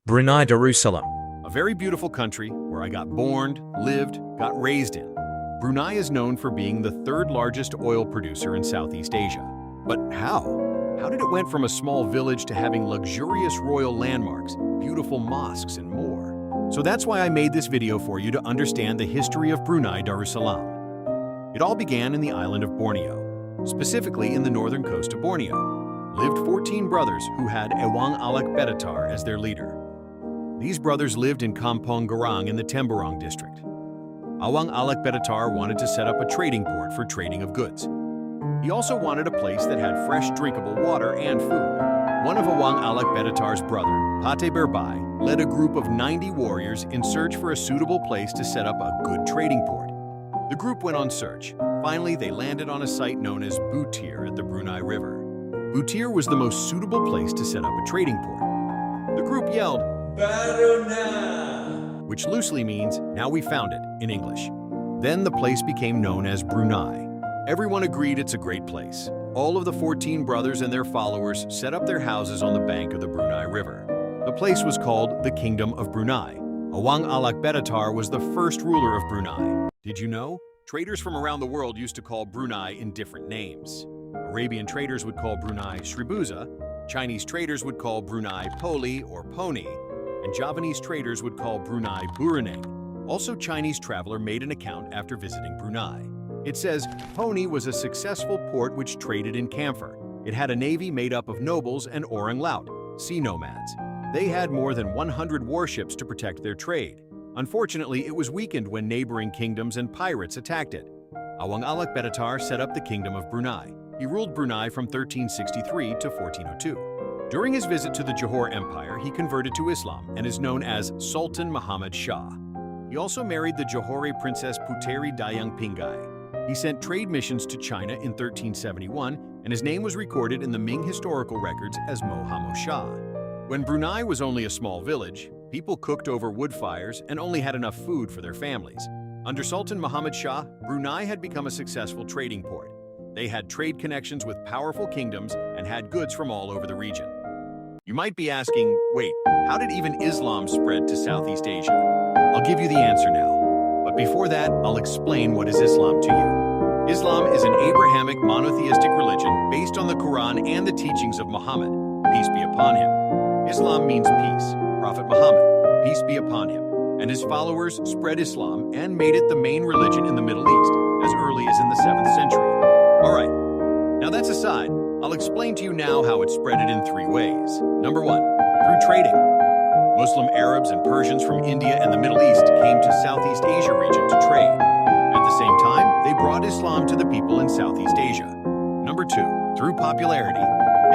Brunei Darussalam. A very beautiful country where I got born, lived, got raised in. Brunei is known for being the third largest oil producer in Southeast Asia. But how? How did it went from a small village to having luxurious royal landmarks, beautiful mosques, and more? So that's why I made this video for you to understand the history of Brunei Darussalam. It all began in the island of Borneo, specifically in the northern coast of Borneo. Lived 14 brothers who had Awang Alak Betatar as their leader. These brothers lived in Kampong Garang in the Temburong district. Awang Alak Betatar wanted to set up a trading port for trading of goods. He also wanted a place that had fresh drinkable water and food. One of Awang Alak Betatar's brother, Pate Berbai, led a group of 90 warriors in search for a suitable place to set up a good trading port. The group went on search. Finally, they landed on a site known as Butir at the Brunei River. Butir was the most suitable place to set up a trading port. The group yelled, "Brunei," which loosely means, "Now we found it," in English. Then the place became known as Brunei. Everyone agreed it's a great place. All of the 14 brothers and their followers set up their houses on the bank of the Brunei River. The place was called the Kingdom of Brunei. Awang Alak Betatar was the first ruler of Brunei. Did you know? Traders from around the world used to call Brunei in different names. Arabian traders would call Brunei Sribuza, Chinese traders would call Brunei Poli or Pony, and Javanese traders would call Brunei Buruneng. Also, Chinese traveler made an account after visiting Brunei. It says, Pony was a successful port which traded in camphor. It had a navy made up of nobles and orang laut, sea nomads. They had more than 100 warships to protect their trade. Unfortunately, it was weakened when neighboring kingdoms and pirates attacked it. Awang Alak Betatar set up the Kingdom of Brunei. He ruled Brunei from 1363 to 1402. During his visit to the Johor Empire, he converted to Islam and is known as Sultan Muhammad Shah. He also married the Johore Princess Puteri Dayang Pingai. He sent trade missions to China in 1371, and his name was recorded in the Ming historical records as Muhammad Shah. When Brunei was only a small village, people cooked over wood fires and only had enough food for their families. Under Sultan Muhammad Shah, Brunei had become a successful trading port. They had trade connections with powerful kingdoms and had goods from all over the region. You might be asking, wait, how did even Islam spread to Southeast Asia? I'll give you the answer now. But before that, I'll explain what is Islam to you. Islam is an Abrahamic monotheistic religion based on the Quran and the teachings of Muhammad, peace be upon him. Islam means peace. Prophet Muhammad, peace be upon him, and his followers spread Islam and made it the main religion in the Middle East as early as in the 7th century. Alright, now that's aside, I'll explain to you now how it spread it in 3 ways. Number 1, through trading. Muslim Arabs and Persians from India and the Middle East came to Southeast Asia region to trade. At the same time, they brought Islam to the people in Southeast Asia. Number 2, through popularity.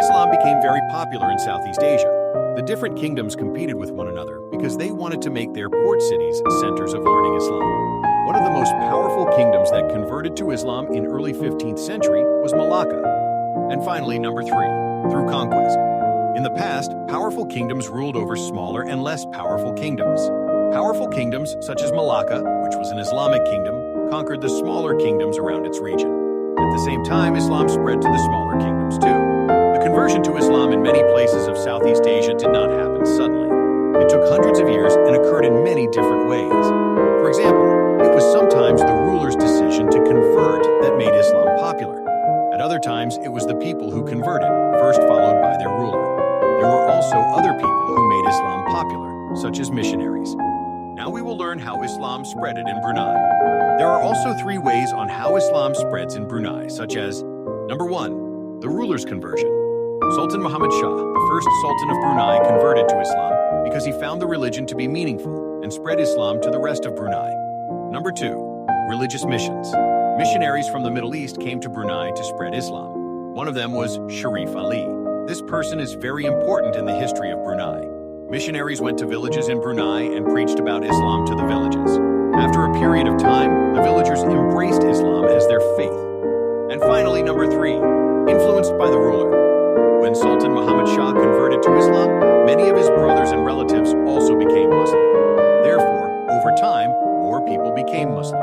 Islam became very popular in Southeast Asia. The different kingdoms competed with one another because they wanted to make their port cities centers of learning Islam. One of the most powerful kingdoms that converted to Islam in early 15th century was Malacca. And finally, number 3, through conquest. In the past, powerful kingdoms ruled over smaller and less powerful kingdoms. Powerful kingdoms, such as Malacca, which was an Islamic kingdom, conquered the smaller kingdoms around its region. At the same time, Islam spread to the smaller kingdoms too. The conversion to Islam in many places of Southeast Asia did not happen suddenly. It took hundreds of years and occurred in many different ways. For example, it was sometimes the ruler's decision to convert that made Islam popular. At other times, it was the people who converted, first followed by their ruler. There were also other people who made Islam popular, such as missionaries. Now we will learn how Islam spread it in Brunei. There are also 3 ways on how Islam spreads in Brunei, such as, number 1, the ruler's conversion. Sultan Muhammad Shah, the first Sultan of Brunei, converted to Islam because he found the religion to be meaningful and spread Islam to the rest of Brunei. Number 2, religious missions. Missionaries from the Middle East came to Brunei to spread Islam. One of them was Sharif Ali. This person is very important in the history of Brunei. Missionaries went to villages in Brunei and preached about Islam to the villages. After a period of time, the villagers embraced Islam as their faith. And finally, number 3, influenced by the ruler. When Sultan Muhammad Shah converted to Islam, many of his brothers and relatives also became Muslim. Therefore, over time, more people became Muslim.